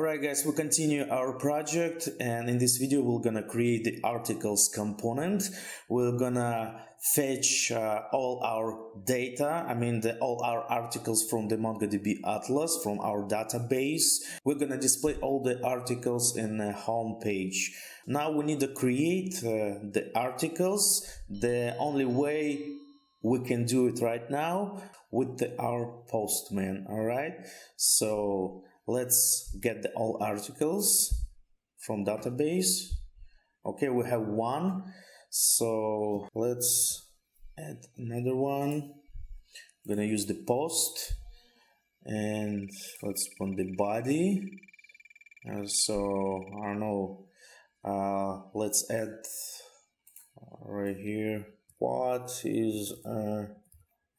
Alright guys, we continue our project, and in this video we're gonna create the articles component. We're gonna fetch all our data, all our articles from the MongoDB Atlas, from our database. We're gonna display all the articles in the home page. Now we need to create the articles. The only way we can do it right now with our Postman. Alright, so let's get all articles from database. Okay, we have one, so let's add another one. I'm gonna use the post, and let's put the body. So I don't know, let's add right here, what is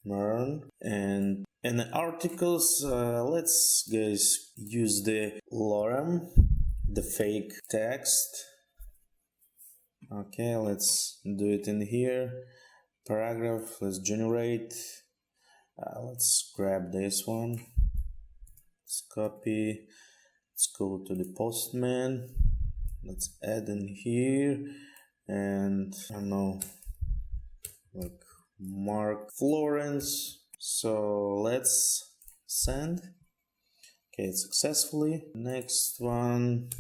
MERN, and in the articles, let's guys use the lorem, the fake text. Okay, let's do it in here. Paragraph, let's generate. Let's grab this one. Let's copy. Let's go to the Postman. Let's add in here, and I don't know, like Mark Florence. So let's send. Okay, successfully. Next one.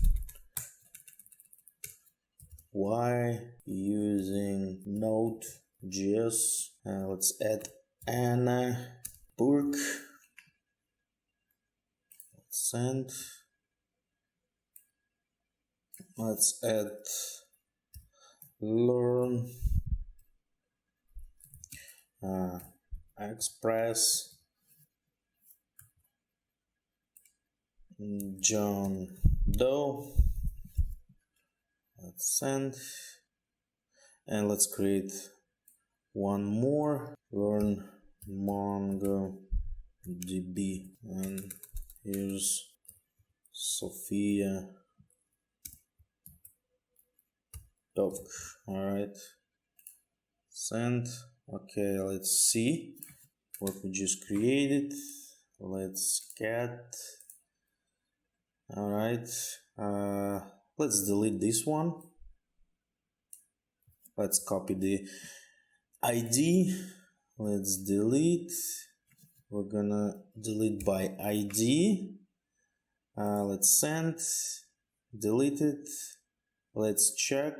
Why using Node.js? Let's add Anna Burke. Let's send. Let's add learn. Express John Doe. Let's send, and let's create one more. Learn MongoDB, and here's Sophia Dovk. All right, send. Okay, let's see what we just created. Let's get. All right, let's delete this one. Let's copy the ID. Let's delete. We're gonna delete by ID. Let's send. Delete it. Let's check.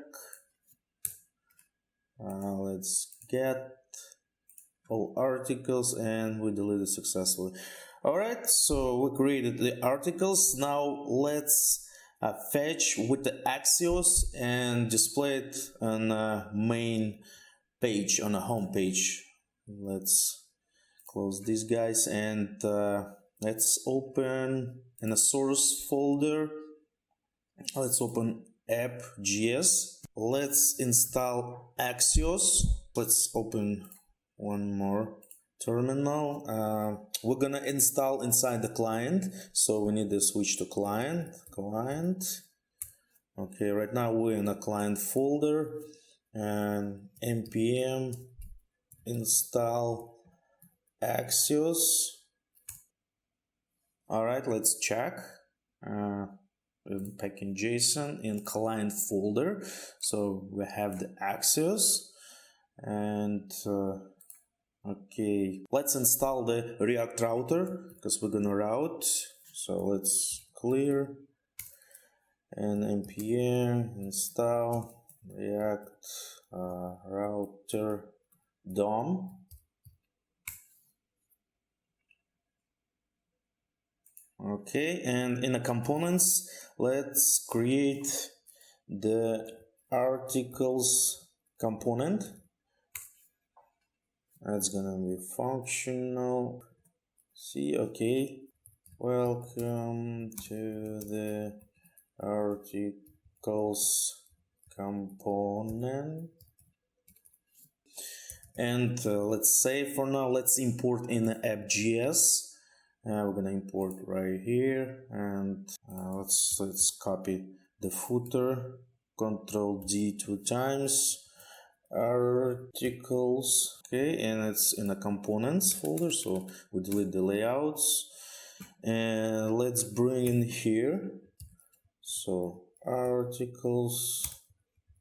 Let's get all articles, and we deleted successfully. Alright, so we created the articles. Now let's fetch with the Axios and display it on the main page, on the home page. Let's close these guys, and let's open in a source folder. Let's open app.js. Let's install Axios. Let's open one more terminal. We're gonna install inside the client, so we need to switch to client. Okay, right now we're in a client folder, and npm install Axios. All right, let's check. Packing JSON in client folder, so we have the Axios, and okay, let's install the React router, because we're gonna route. So let's clear and npm install React router DOM. Okay, and in the components, let's create the articles component. That's gonna be functional. See, okay. Welcome to the articles component. And let's say for now, let's import in the app.js. We're gonna import right here, and let's copy the footer. Control D 2 times. Articles. Okay, and it's in the components folder, so we delete the layouts, and let's bring in here So articles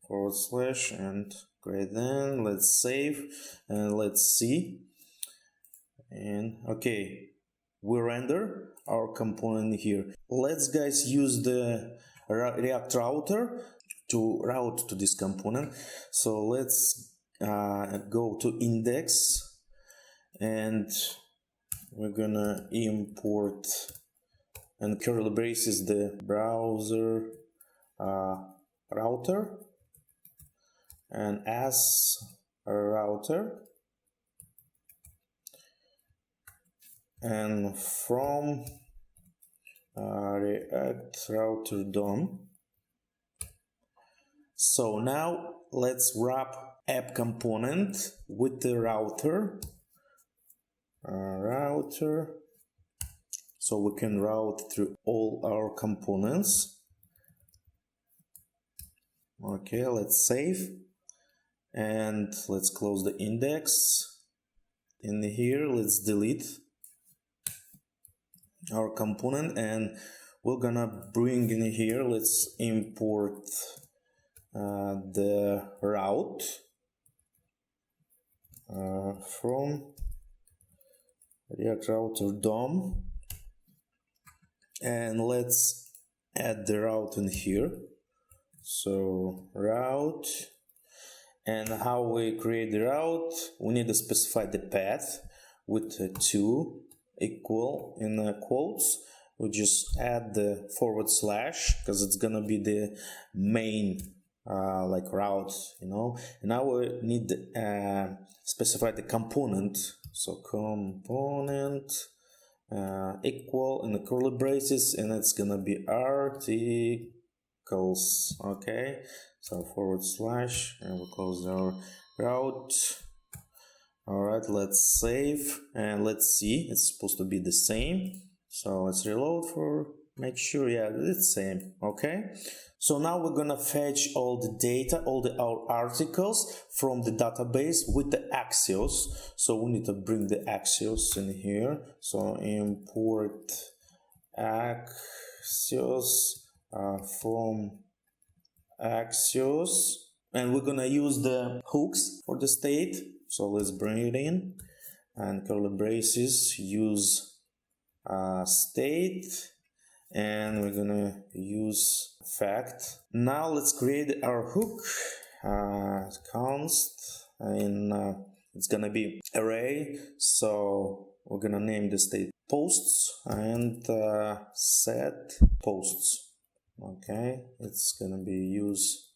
/ and great, then let's save and let's see. And okay, we render our component here. Let's guys use the React router to route to this component. So let's go to index, and we're gonna import and curly braces the browser router, and as a router, and from react router DOM. So now let's wrap app component with the router so we can route through all our components. Okay, let's save and let's close the index. In here, let's delete our component, and we're gonna bring in here, let's import the route from React router DOM, and let's add the route in here. So route, and how we create the route, we need to specify the path with 2 equal in quotes. We just add the / because it's gonna be the main like route, you know. And now we need to specify the component. So component equal in the curly braces, and it's gonna be articles. Okay, so / and we'll close our route. Alright, let's save and let's see, it's supposed to be the same. So let's reload for make sure, yeah, it's same. Okay, so now we're gonna fetch all the data, our articles from the database with the Axios. So we need to bring the Axios in here. So import Axios from Axios, and we're gonna use the hooks for the state. So let's bring it in, and curly braces, use state, and we're gonna use fact. Now let's create our hook, const, and it's gonna be array. So we're gonna name the state posts and set posts. Okay, it's gonna be use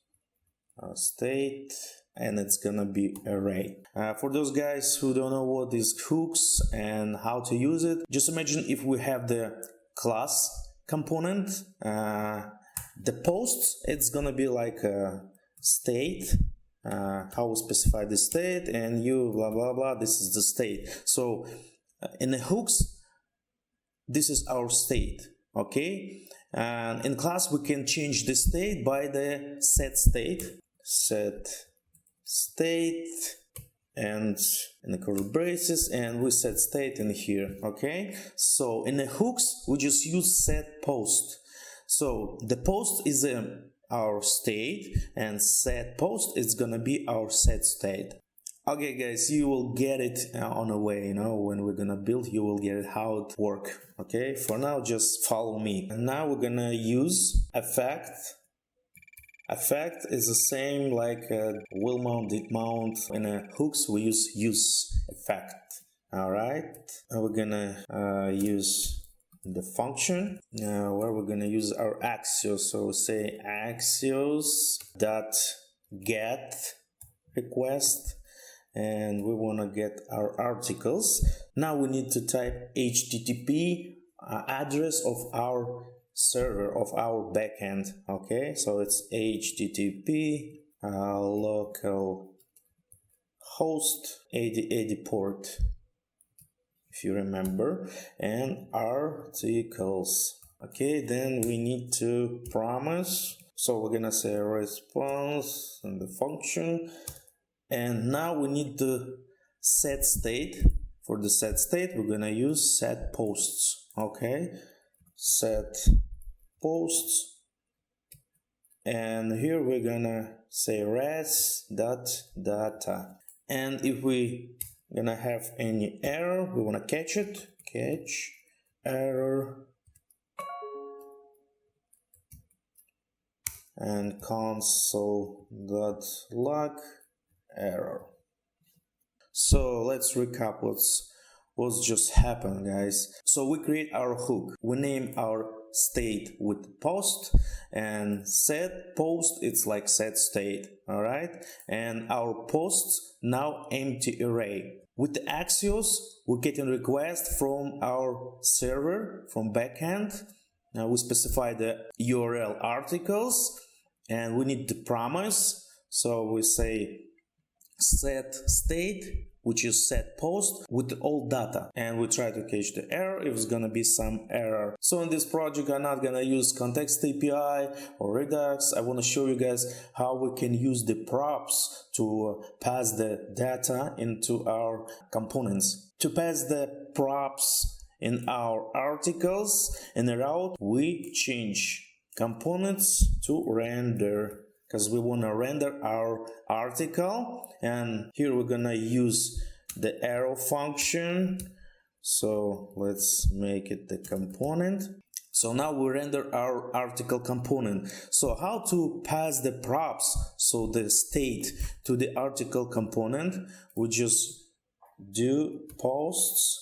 state, and it's gonna be array. For those guys who don't know what is hooks and how to use it, just imagine if we have the class component, the post, it's gonna be like a state, how we specify the state, and you blah blah blah, this is the state. So in the hooks, this is our state. Okay, and in class we can change the state by the set state, and in the curly braces, and we set state in here. Okay, so in the hooks we just use set post. So the post is our state, and set post is gonna be our set state. Okay guys, you will get it on the way, you know, when we're gonna build, you will get it how it work. Okay, for now just follow me. And now we're gonna use effect. Effect is the same like will mount, did mount. In hooks we use effect. All right, and we're gonna use the function where we're gonna use our Axios. So say Axios dot get request, and we want to get our articles. Now we need to type HTTP address of our server, of our backend. Okay, so it's HTTP local host 8080 port, if you remember, and articles. Okay, then we need to promise. So we're gonna say response and the function. And now we need to set state. For the set state, we're gonna use set posts. Okay, set posts, and here we're gonna say res.data. And if we gonna have any error, we wanna catch it, catch error, and console.log error. So let's recap what's just happened, guys. So we create our hook, we name our state with post, and set post, it's like set state, all right? And our posts now empty array. With the Axios, we're getting request from our server, from backend. Now we specify the URL articles, and we need the promise. So we say set state, which is set post with all data, and we try to catch the error if it's gonna be some error. So in this project, I'm not gonna use context API or Redux. I want to show you guys how we can use the props to pass the data into our components. To pass the props in our articles in the route, we change components to render, because we want to render our article, and here we're gonna use the arrow function. So let's make it the component. So now we render our article component. So how to pass the props, so the state, to the article component? We just do posts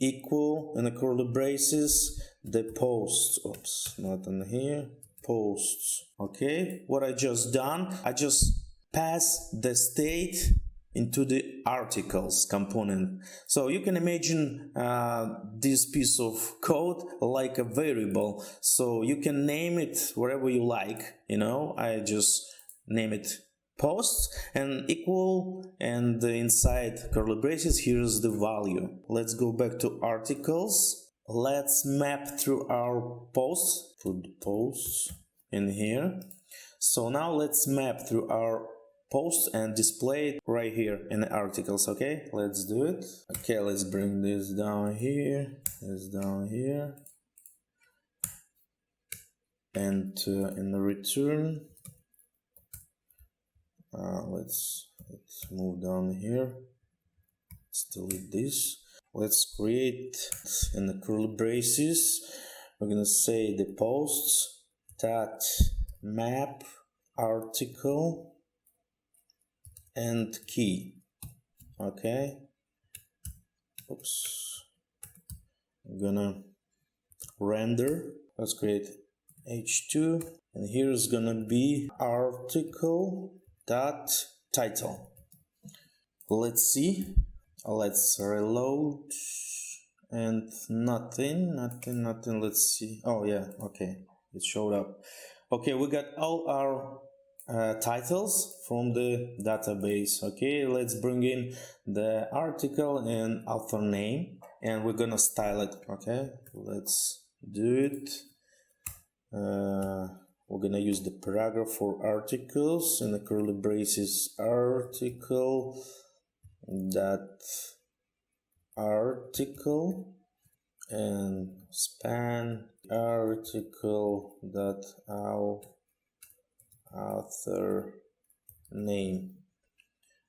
equal, in the curly braces, the posts, oops, not in here, posts. Okay, what I just done, I just pass the state into the articles component. So you can imagine this piece of code like a variable, so you can name it wherever you like, you know. I just name it posts and equal, and inside curly braces here's the value. Let's go back to articles. Let's map through our posts, put the posts in here. So now let's map through our posts and display it right here in the articles. Okay, let's do it. Okay, let's bring this down here, this down here, and in the return, let's move down here. Let's delete this. Let's create in the curly braces. We're gonna say the posts that map article and key. Okay. Oops. I'm gonna render. Let's create h2, and here's gonna be article dot title. Let's see. Let's reload, and nothing. Let's see. Oh yeah, okay, it showed up. Okay, we got all our titles from the database. Okay, let's bring in the article and author name, and we're gonna style it. Okay, let's do it. We're gonna use the paragraph for articles, in the curly braces article that article, and span article that our author name.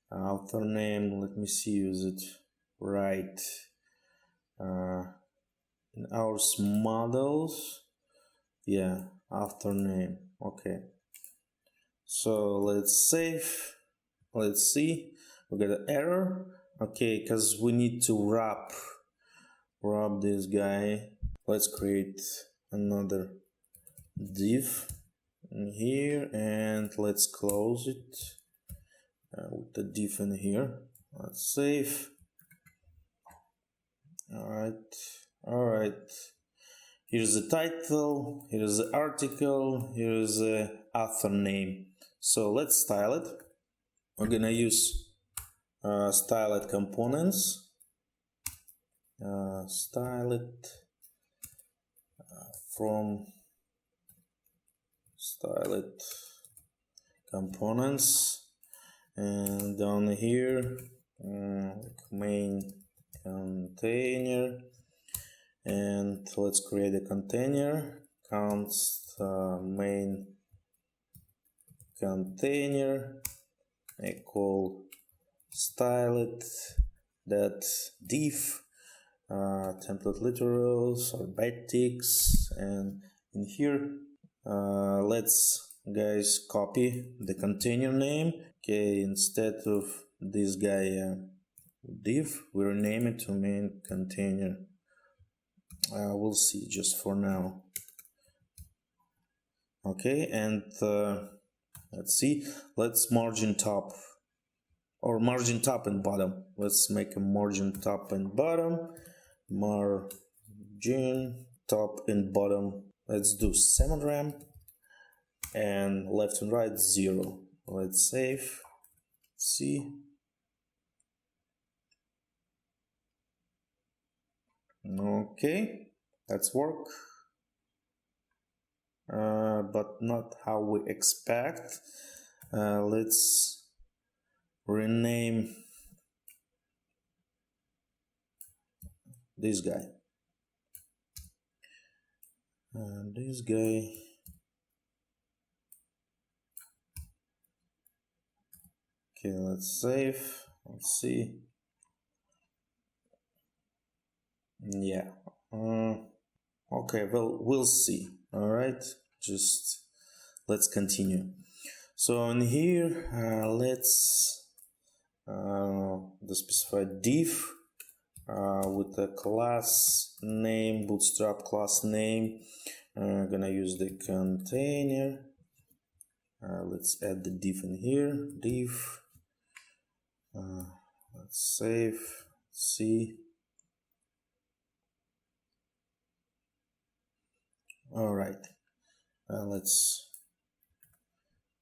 Let me see, is it right? In our models, yeah, author name. Okay, so let's save. Let's see, we got an error. Okay, because we need to wrap this guy. Let's create another div in here, and let's close it with the div in here. Let's save. All right, here's the title, here's the article, here's the author name. So let's style it. We're gonna use style it components, style it from style it components, and down here main container, and let's create a container const main container equal styled that div template literals or backticks, and in here let's guys copy the container name. Okay, instead of this guy div, we rename it to main container. We'll see just for now. Okay, and let's see, let's margin top or margin top and bottom. Let's make a margin top and bottom. Margin top and bottom. Let's do 7 rem and left and right 0. Let's save. See. Okay, that's work. But not how we expect. Let's rename this guy. This guy. Okay, let's save. Let's see. Yeah. Okay, well, we'll see. All right, just let's continue. So in here, let's specify div with the class name, bootstrap class name. I'm gonna use the container. Let's add the div in here. Div. Let's save. See. All right. Let's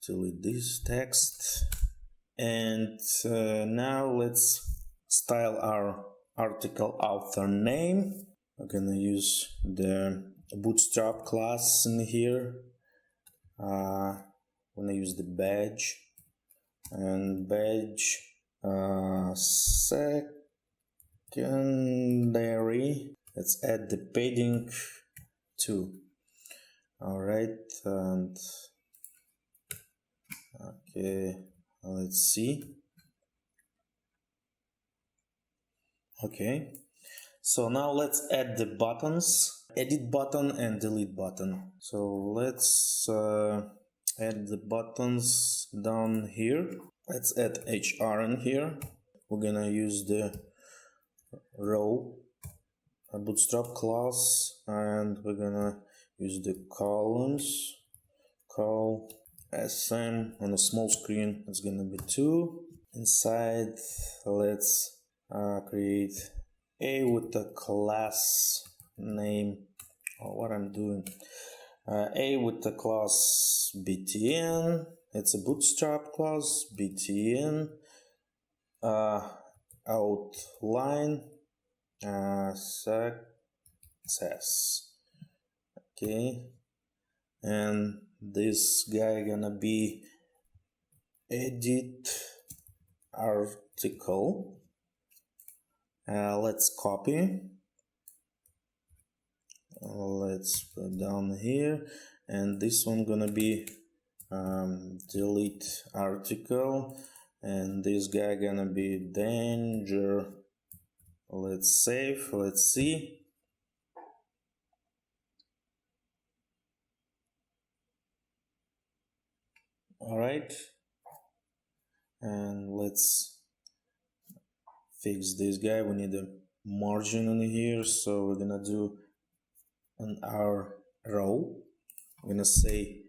delete this text, and now let's style our article author name. I'm gonna use the bootstrap class in here. I'm gonna use the badge and badge secondary. Let's add the padding too. All right, and okay, let's see. Okay, so now let's add the buttons, edit button and delete button. So let's add the buttons down here. Let's add HR in here. We're gonna use the row bootstrap class, and we're gonna use the columns. Call SM on a small screen. It's gonna be 2. Inside, let's create a with the class name. What I'm doing? A with the class btn. It's a bootstrap class btn. Outline success. Okay, and this guy gonna be edit article. Let's copy. Let's put down here, and this one gonna be delete article, and this guy gonna be danger. Let's save. Let's see. All right, and let's fix this guy. We need a margin in here, so we're gonna do on our row, we're gonna say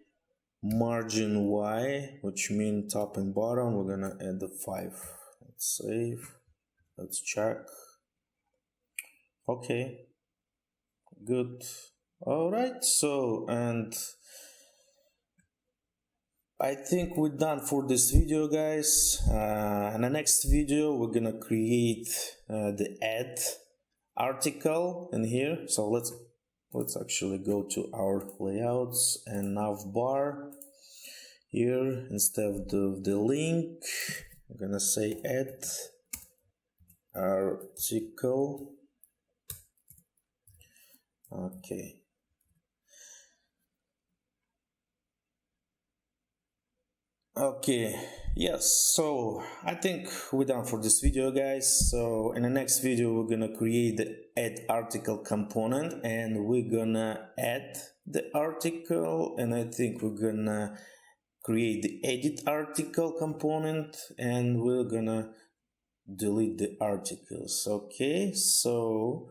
margin Y, which means top and bottom. We're gonna add the 5. Let's save. Let's check. Okay, good. All right, so, and I think we're done for this video, guys. In the next video, we're gonna create the add article in here. So let's actually go to our layouts and navbar. Here, instead of the link, I'm gonna say add article. Okay. Okay, yes, so I think we're done for this video, guys. So in the next video we're gonna create the add article component, and we're gonna add the article, and I think we're gonna create the edit article component, and we're gonna delete the articles. Okay, so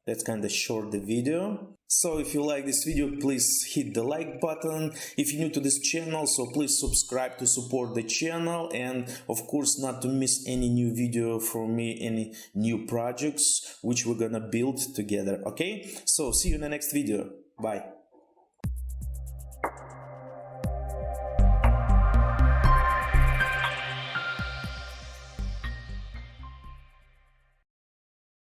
that's kind of short the video. So if you like this video, please hit the like button. If you're new to this channel, so please subscribe to support the channel, and of course not to miss any new video from me, any new projects which we're gonna build together. Okay, so see you in the next video. Bye.